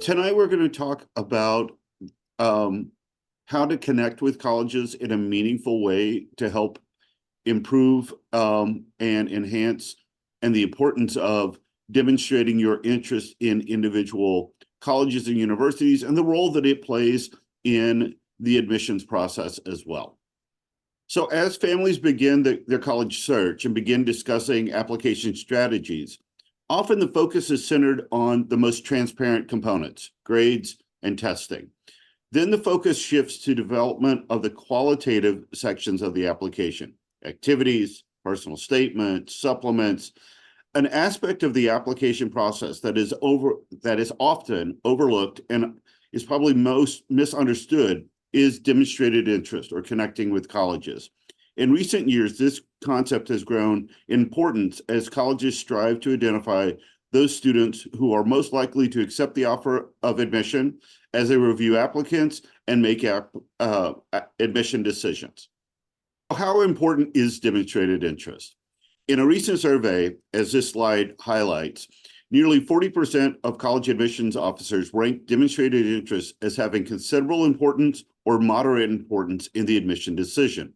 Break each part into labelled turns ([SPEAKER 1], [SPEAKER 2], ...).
[SPEAKER 1] Tonight we're going to talk about um, how to connect with colleges in a meaningful way to help improve and enhance, and the importance of demonstrating your interest in individual colleges and universities and the role that it plays in the admissions process as well. So as families begin their college search and begin discussing application strategies, often the focus is centered on the most transparent components, grades and testing. Then the focus shifts to development of the qualitative sections of the application, activities, personal statements, supplements. An aspect of the application process that is often overlooked and is probably most misunderstood is demonstrated interest or connecting with colleges. In recent years, this concept has grown in importance as colleges strive to identify those students who are most likely to accept the offer of admission as they review applicants and make admission decisions. How important is demonstrated interest? In a recent survey, as this slide highlights, nearly 40% of college admissions officers rank demonstrated interest as having considerable importance or moderate importance in the admission decision.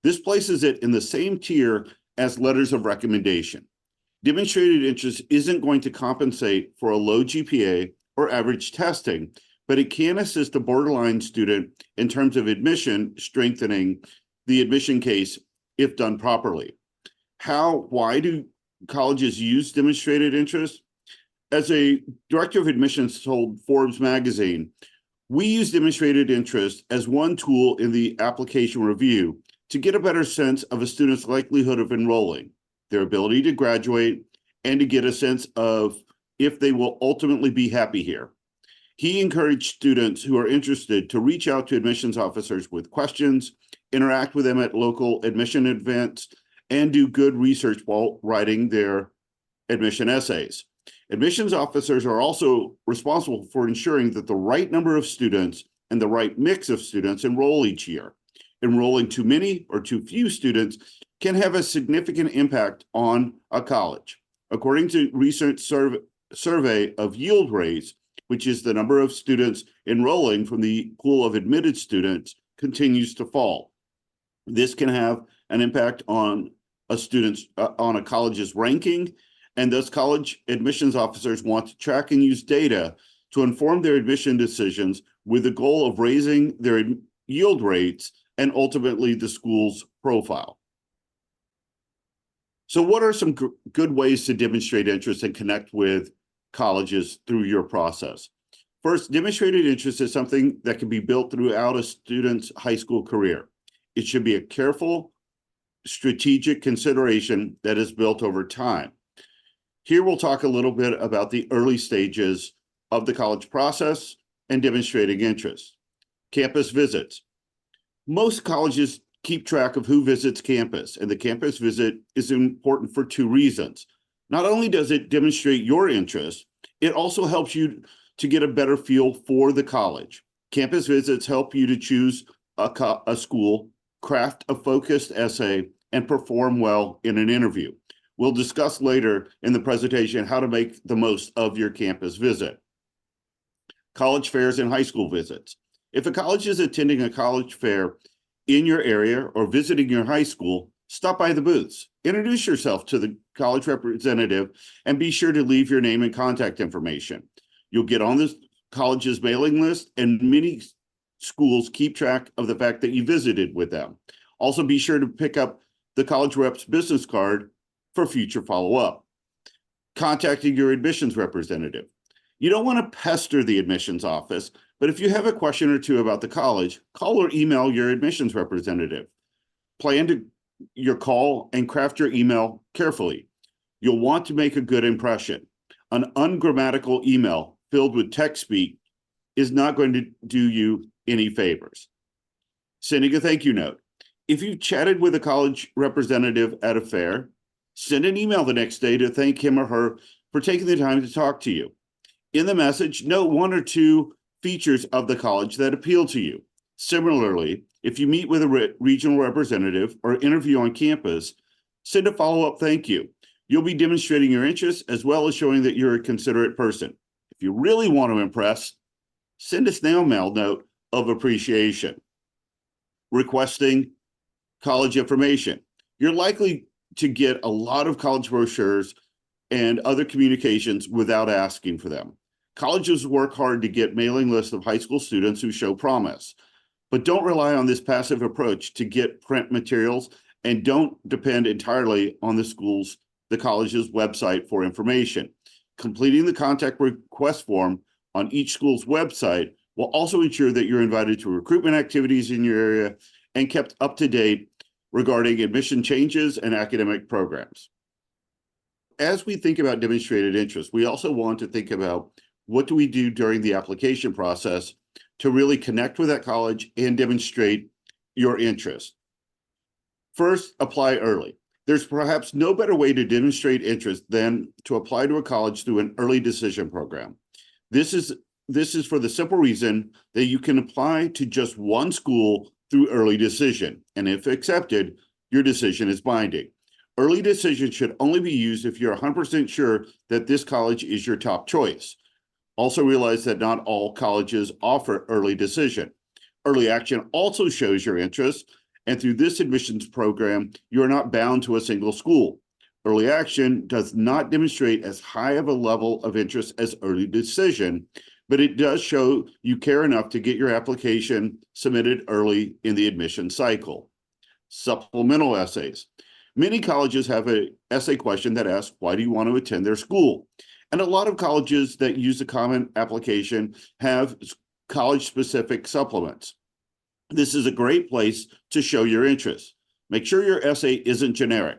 [SPEAKER 1] This places it in the same tier as letters of recommendation. Demonstrated interest isn't going to compensate for a low GPA or average testing, but it can assist a borderline student in terms of admission, strengthening the admission case if done properly. Why do colleges use demonstrated interest? As a director of admissions told Forbes magazine, we use demonstrated interest as one tool in the application review to get a better sense of a student's likelihood of enrolling, their ability to graduate, and to get a sense of if they will ultimately be happy here. He encouraged students who are interested to reach out to admissions officers with questions, interact with them at local admission events, and do good research while writing their admission essays. Admissions officers are also responsible for ensuring that the right number of students and the right mix of students enroll each year. Enrolling too many or too few students can have a significant impact on a college. According to recent survey of yield rates, which is the number of students enrolling from the pool of admitted students, continues to fall. This can have an impact on a college's ranking, and thus college admissions officers want to track and use data to inform their admission decisions with the goal of raising their yield rates and ultimately the school's profile. So what are some good ways to demonstrate interest and connect with colleges through your process? First, demonstrated interest is something that can be built throughout a student's high school career. It should be a careful, strategic consideration that is built over time. Here we'll talk a little bit about the early stages of the college process and demonstrating interest. Campus visits. Most colleges keep track of who visits campus, and the campus visit is important for two reasons. Not only does it demonstrate your interest, it also helps you to get a better feel for the college. Campus visits help you to choose a school, craft a focused essay, and perform well in an interview. We'll discuss later in the presentation how to make the most of your campus visit. College fairs and high school visits. If a college is attending a college fair in your area or visiting your high school, stop by the booths. Introduce yourself to the college representative and be sure to leave your name and contact information. You'll get on the college's mailing list, and many schools keep track of the fact that you visited with them. Also, be sure to pick up the college rep's business card for future follow-up. Contacting your admissions representative. You don't want to pester the admissions office, but if you have a question or two about the college, call or email your admissions representative. Plan your call and craft your email carefully. You'll want to make a good impression. An ungrammatical email filled with text speak is not going to do you any favors. Sending a thank you note. If you've chatted with a college representative at a fair, send an email the next day to thank him or her for taking the time to talk to you. In the message, note one or two features of the college that appeal to you. Similarly, if you meet with a regional representative or interview on campus, send a follow-up thank you. You'll be demonstrating your interest as well as showing that you're a considerate person. If If you really want to impress, send a snail mail note of appreciation. Requesting college information. You're likely to get a lot of college brochures and other communications without asking for them. Colleges work hard to get mailing lists of high school students who show promise, but don't rely on this passive approach to get print materials, and don't depend entirely on the college's website for information. Completing the contact request form on each school's website will also ensure that you're invited to recruitment activities in your area and kept up to date regarding admission changes and academic programs. As we think about demonstrated interest, we also want to think about what do we do during the application process to really connect with that college and demonstrate your interest. First, apply early. There's perhaps no better way to demonstrate interest than to apply to a college through an early decision program. This is for the simple reason that you can apply to just one school through early decision, and if accepted, your decision is binding. Early decision should only be used if you're 100% sure that this college is your top choice. Also realize that not all colleges offer early decision. Early action also shows your interest, and through this admissions program, you are not bound to a single school. Early action does not demonstrate as high of a level of interest as early decision, but it does show you care enough to get your application submitted early in the admission cycle. Supplemental essays. Many colleges have an essay question that asks, why do you want to attend their school? And a lot of colleges that use the common application have college-specific supplements. This is a great place to show your interest. Make sure your essay isn't generic.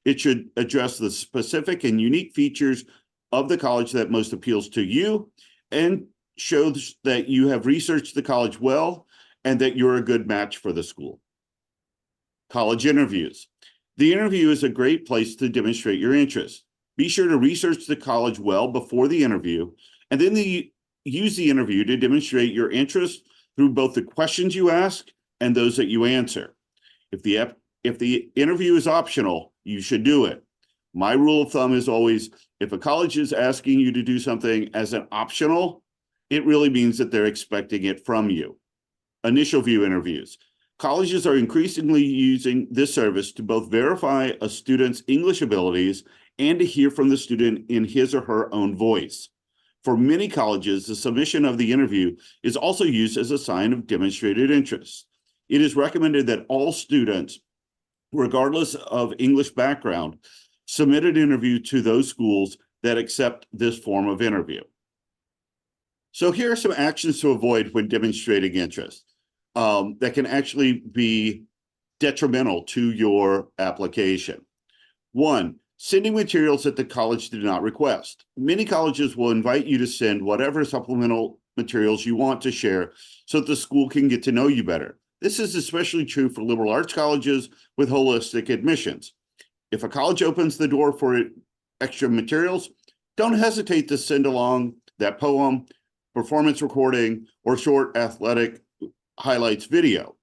[SPEAKER 1] It should address the specific and unique features of the college that most appeals to you, and shows that you have researched the college well and that you're a good match for the school. College interviews. The interview is a great place to demonstrate your interest. Be sure to research the college well before the interview, and then use the interview to demonstrate your interest through both the questions you ask and those that you answer. If the interview is optional, you should do it. My rule of thumb is always, if a college is asking you to do something as an optional, it really means that they're expecting it from you. Initial view interviews. Colleges are increasingly using this service to both verify a student's English abilities and to hear from the student in his or her own voice. For many colleges, the submission of the interview is also used as a sign of demonstrated interest. It is recommended that all students, regardless of English background, submit an interview to those schools that accept this form of interview. So here are some actions to avoid when demonstrating interest that can actually be detrimental to your application. One, sending materials that the college did not request. Many colleges will invite you to send whatever supplemental materials you want to share so that the school can get to know you better. This is especially true for liberal arts colleges with holistic admissions. If a college opens the door for extra materials, don't hesitate to send along that poem, performance recording, or short athletic highlights video.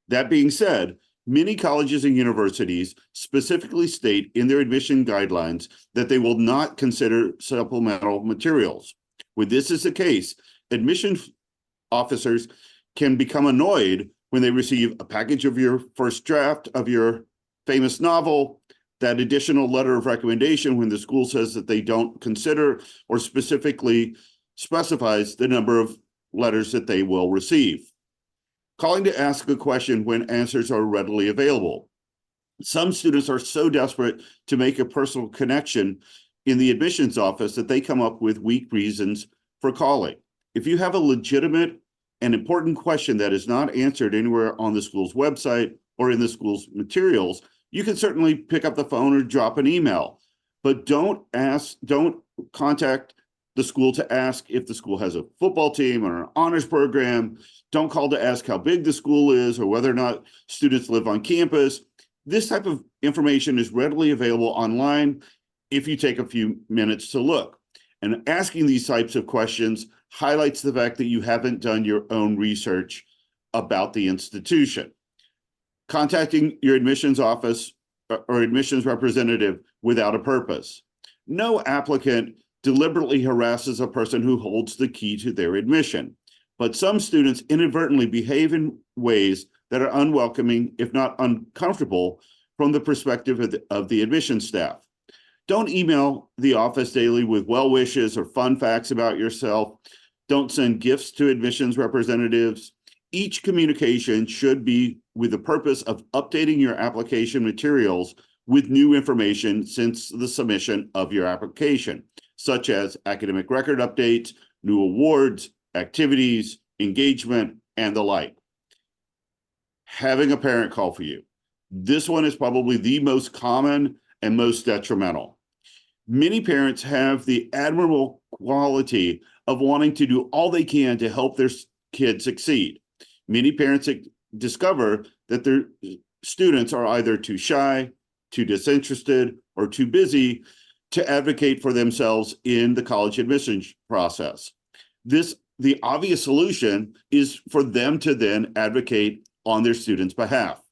[SPEAKER 1] That being said, many colleges and universities specifically state in their admission guidelines that they will not consider supplemental materials. When this is the case, admission officers can become annoyed when they receive a package of your first draft of your famous novel, that additional letter of recommendation when the school says that they don't consider or specifically specifies the number of letters that they will receive. Calling to ask a question when answers are readily available. Some students are so desperate to make a personal connection in the admissions office that they come up with weak reasons for calling. If you have a legitimate and important question that is not answered anywhere on the school's website or in the school's materials, you can certainly pick up the phone or drop an email, but don't contact the school to ask if the school has a football team or an honors program. Don't call to ask how big the school is or whether or not students live on campus. This type of information is readily available online if you take a few minutes to look. And asking these types of questions highlights the fact that you haven't done your own research about the institution. Contacting your admissions office or admissions representative without a purpose. No applicant deliberately harasses a person who holds the key to their admission. But some students inadvertently behave in ways that are unwelcoming, if not uncomfortable, from the perspective of the admission staff. Don't email the office daily with well wishes or fun facts about yourself. Don't send gifts to admissions representatives. Each communication should be with the purpose of updating your application materials with new information since the submission of your application, such as academic record updates, new awards, activities, engagement, and the like. Having a parent call for you. This one is probably the most common and most detrimental. Many parents have the admirable quality of wanting to do all they can to help their kids succeed. Many parents discover that their students are either too shy, too disinterested, or too busy to advocate for themselves in the college admissions process. The obvious solution is for them to then advocate on their students' behalf.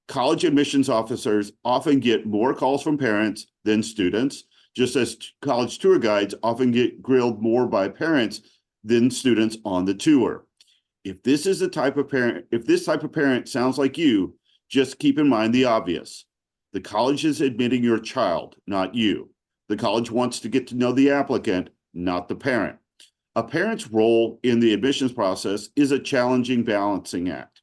[SPEAKER 1] College admissions officers often get more calls from parents than students, just as college tour guides often get grilled more by parents than students on the tour. If this is the type of parent, if this type of parent sounds like you, just keep in mind the obvious. The college is admitting your child, not you. The college wants to get to know the applicant, not the parent. A parent's role in the admissions process is a challenging balancing act.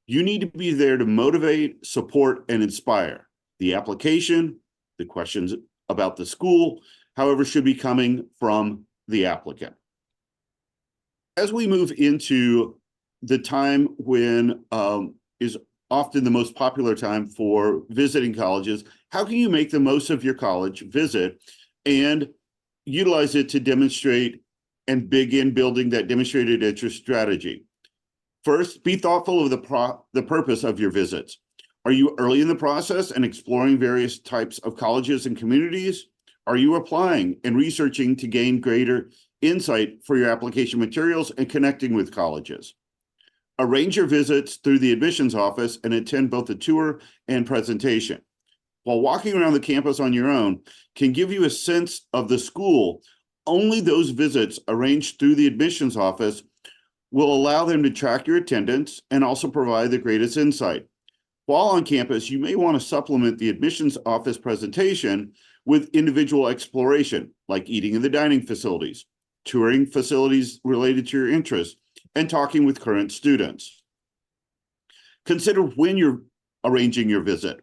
[SPEAKER 1] You need to be there to motivate, support, and inspire. The application, the questions about the school, however, should be coming from the applicant. As we move into the time when is often the most popular time for visiting colleges, how can you make the most of your college visit and utilize it to demonstrate and begin building that demonstrated interest strategy? First, be thoughtful of the purpose of your visits. Are you early in the process and exploring various types of colleges and communities? Are you applying and researching to gain greater insight for your application materials and connecting with colleges? Arrange your visits through the admissions office and attend both the tour and presentation. While walking around the campus on your own can give you a sense of the school, only those visits arranged through the admissions office will allow them to track your attendance and also provide the greatest insight. While on campus, you may want to supplement the admissions office presentation with individual exploration, like eating in the dining facilities, touring facilities related to your interests, and talking with current students. Consider when you're arranging your visit.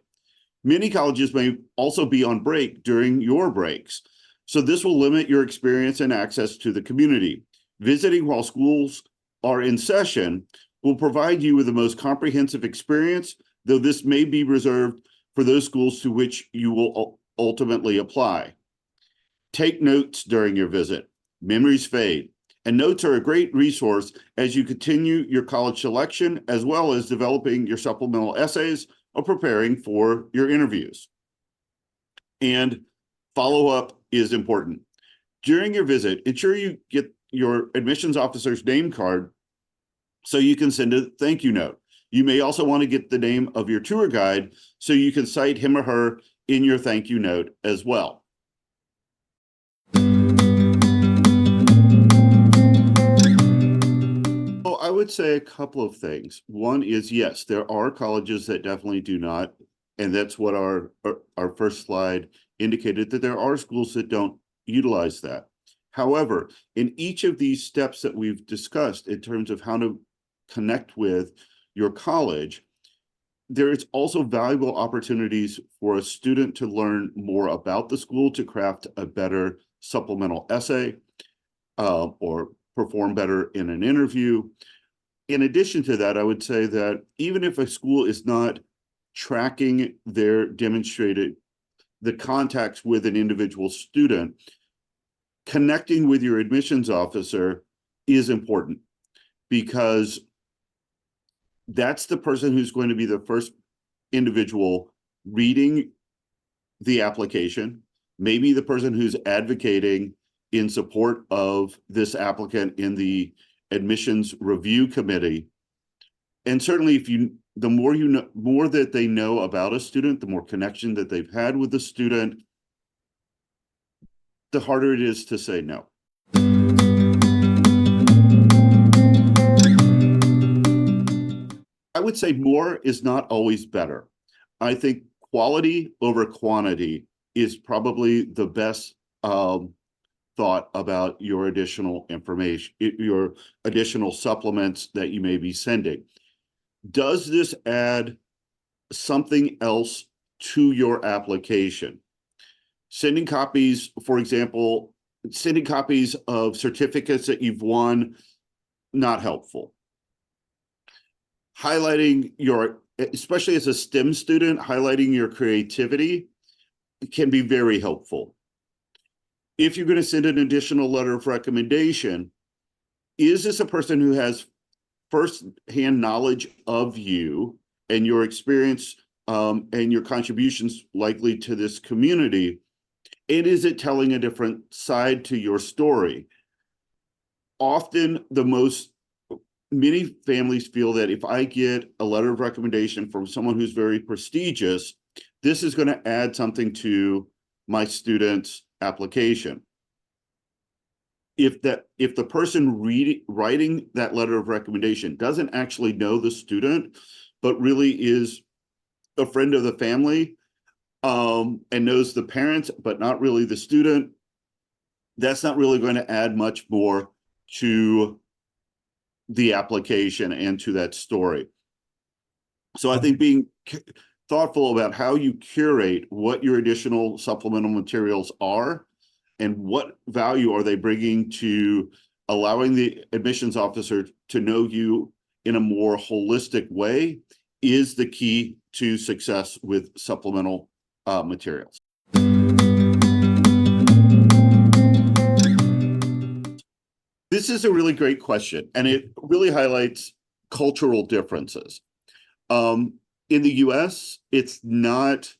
[SPEAKER 1] Many colleges may also be on break during your breaks, so this will limit your experience and access to the community. Visiting while schools are in session will provide you with the most comprehensive experience, though this may be reserved for those schools to which you will ultimately apply. Take notes during your visit. Memories fade, and notes are a great resource as you continue your college selection, as well as developing your supplemental essays or preparing for your interviews. And follow-up is important. During your visit, ensure you get your admissions officer's name card so you can send a thank you note. You may also want to get the name of your tour guide so you can cite him or her in your thank you note as well. Well, I would say a couple of things. One is, yes, there are colleges that definitely do not, and that's what our first slide indicated, that there are schools that don't utilize that. However, in each of these steps that we've discussed in terms of how to connect with your college, there is also valuable opportunities for a student to learn more about the school, to craft a better supplemental essay, or perform better in an interview. In addition to that, I would say that even if a school is not tracking their demonstrated the contacts with an individual student, connecting with your admissions officer is important, because that's the person who's going to be the first individual reading the application, maybe the person who's advocating in support of this applicant in the admissions review committee. And certainly the more you know, more that they know about a student, the more connection that they've had with the student, the harder it is to say no. I would say more is not always better. I think quality over quantity is probably the best thought about your additional information, your additional supplements that you may be sending. Does this add something else to your application? Sending copies, for example, sending copies of certificates that you've won, not helpful. Highlighting your, especially as a STEM student, highlighting your creativity can be very helpful. If you're going to send an additional letter of recommendation, is this a person who has first-hand knowledge of you and your experience and your contributions likely to this community? And is it telling a different side to your story? Often many families feel that if I get a letter of recommendation from someone who's very prestigious, this is going to add something to my student's application. If the person writing that letter of recommendation doesn't actually know the student, but really is a friend of the family, and knows the parents, but not really the student, that's not really going to add much more to the application and to that story. So I think being thoughtful about how you curate what your additional supplemental materials are and what value are they bringing to allowing the admissions officer to know you in a more holistic way is the key to success with supplemental materials. This is a really great question, and it really highlights cultural differences. In the US, it's not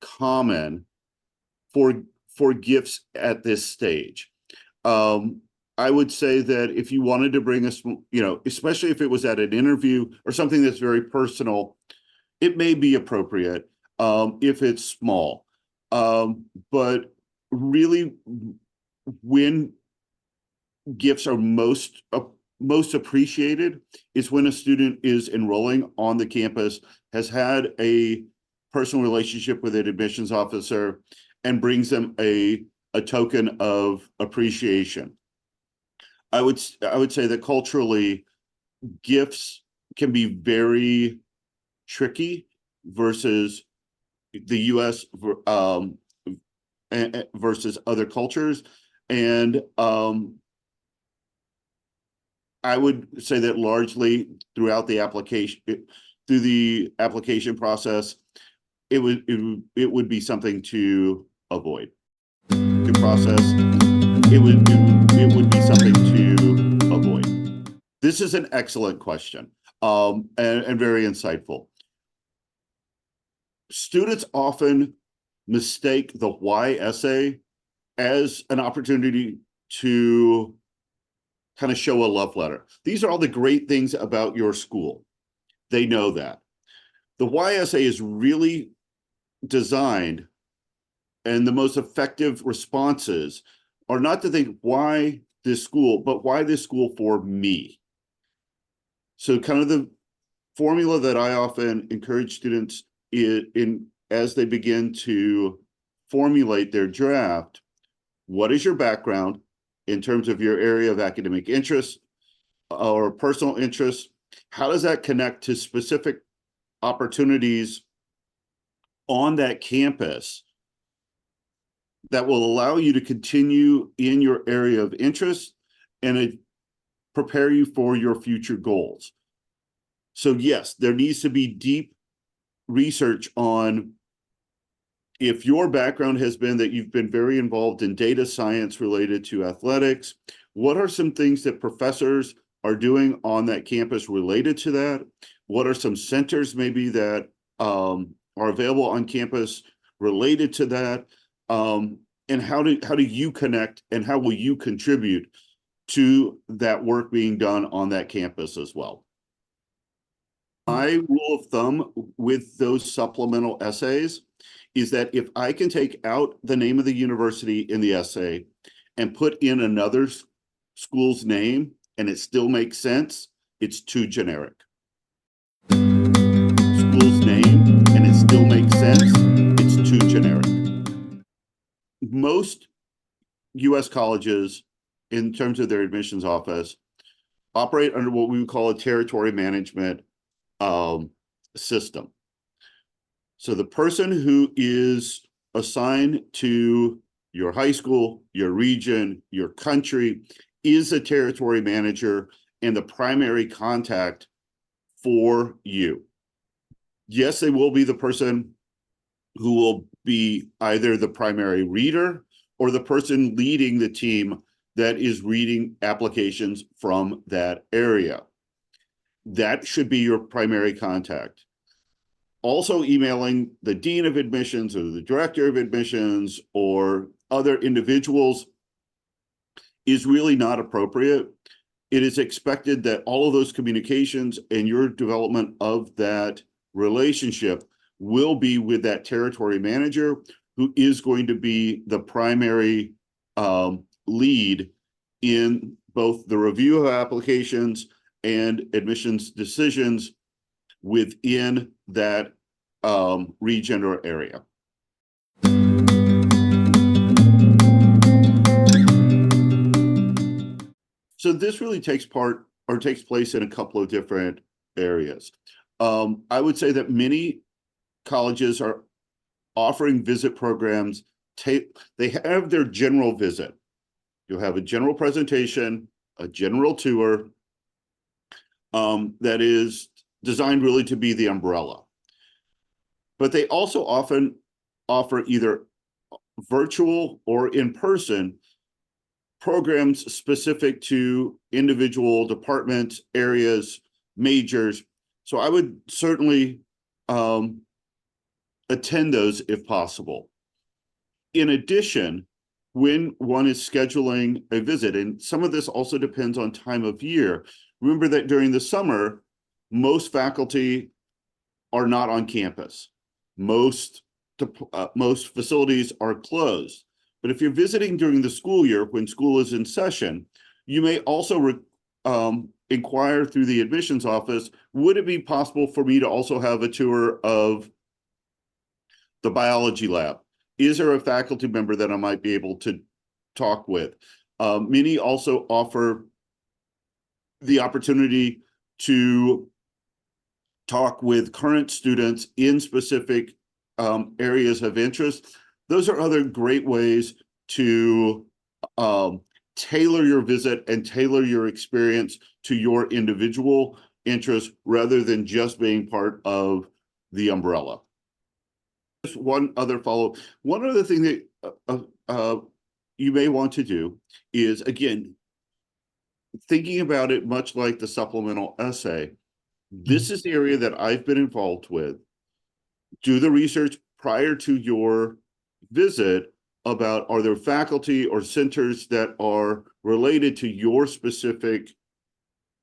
[SPEAKER 1] common for gifts at this stage. I would say that if you wanted to bring us, especially if it was at an interview or something that's very personal, it may be appropriate if it's small. But really, when gifts are most appreciated is when a student is enrolling on the campus, has had a personal relationship with an admissions officer, and brings them a token of appreciation. I would say that culturally, gifts can be very tricky versus the US versus other cultures. And I would say that largely throughout the application, through the application process, it would be something to avoid. The process, it would be something to avoid. This is an excellent question, and very insightful. Students often mistake the why essay as an opportunity to kind of show a love letter. These are all the great things about your school. They know that. The why essay is really designed, and the most effective responses are not to think why this school, but why this school for me. So kind of the formula that I often encourage students in as they begin to formulate their draft: what is your background in terms of your area of academic interest or personal interest? How does that connect to specific opportunities on that campus that will allow you to continue in your area of interest and prepare you for your future goals? So yes, there needs to be deep research on, if your background has been that you've been very involved in data science related to athletics, what are some things that professors are doing on that campus related to that? What are some centers maybe that are available on campus related to that? And how do you connect, and how will you contribute to that work being done on that campus as well? My rule of thumb with those supplemental essays is that if I can take out the name of the university in the essay and put in another school's name and it still makes sense, it's too generic. School's name and it still makes sense, it's too generic. Most US colleges, in terms of their admissions office, operate under what we would call a territory management system. So the person who is assigned to your high school, your region, your country is a territory manager and the primary contact for you. Yes, they will be the person who will be either the primary reader or the person leading the team that is reading applications from that area. That should be your primary contact. Also, emailing the dean of admissions or the director of admissions or other individuals is really not appropriate. It is expected that all of those communications and your development of that relationship will be with that territory manager, who is going to be the primary lead in both the review of applications and admissions decisions within that region or area. So this really takes place in a couple of different areas. I would say that many colleges are offering visit programs. They have their general visit. You'll have a general presentation, a general tour that is designed really to be the umbrella. But they also often offer either virtual or in-person programs specific to individual departments, areas, majors. So I would certainly attend those if possible. In addition, when one is scheduling a visit, and some of this also depends on time of year, remember that during the summer, most faculty are not on campus. Most facilities are closed. But if you're visiting during the school year, when school is in session, you may also inquire through the admissions office, would it be possible for me to also have a tour of the biology lab? Is there a faculty member that I might be able to talk with? Many also offer the opportunity to talk with current students in specific areas of interest. Those are other great ways to tailor your visit and tailor your experience to your individual interests rather than just being part of the umbrella. Just one other follow-up. One other thing that you may want to do is, again, thinking about it much like the supplemental essay, this is the area that I've been involved with. Do the research prior to your visit about, are there faculty or centers that are related to your specific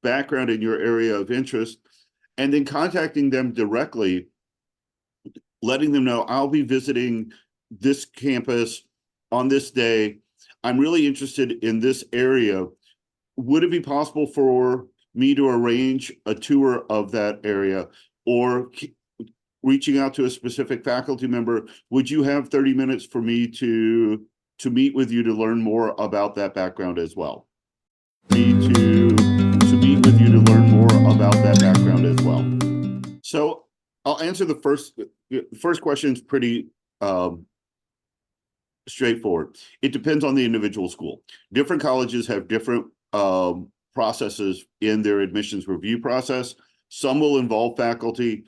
[SPEAKER 1] background in your area of interest, and then contacting them directly, letting them know, I'll be visiting this campus on this day. I'm really interested in this area. Would it be possible for me to arrange a tour of that area? Or reaching out to a specific faculty member, would you have 30 minutes for me to meet with you to learn more about that background as well? So I'll answer the first question is pretty straightforward. It depends on the individual school. Different colleges have different processes in their admissions review process. Some will involve faculty,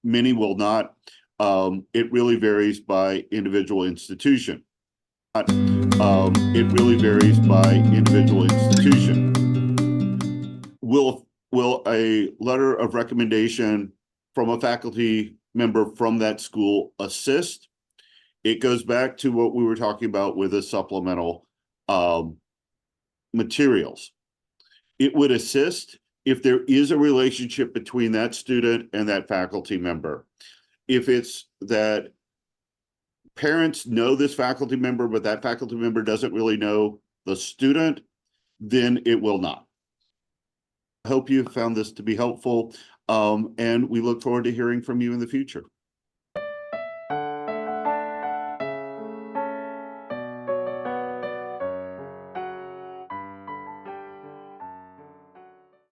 [SPEAKER 1] many will not. It really varies by individual institution. Will a letter of recommendation from a faculty member from that school assist? It goes back to what we were talking about with the supplemental materials. It would assist if there is a relationship between that student and that faculty member. if it's that parents know this faculty member, but that faculty member doesn't really know the student, then it will not. I hope you found this to be helpful, and we look forward to hearing from you in the future.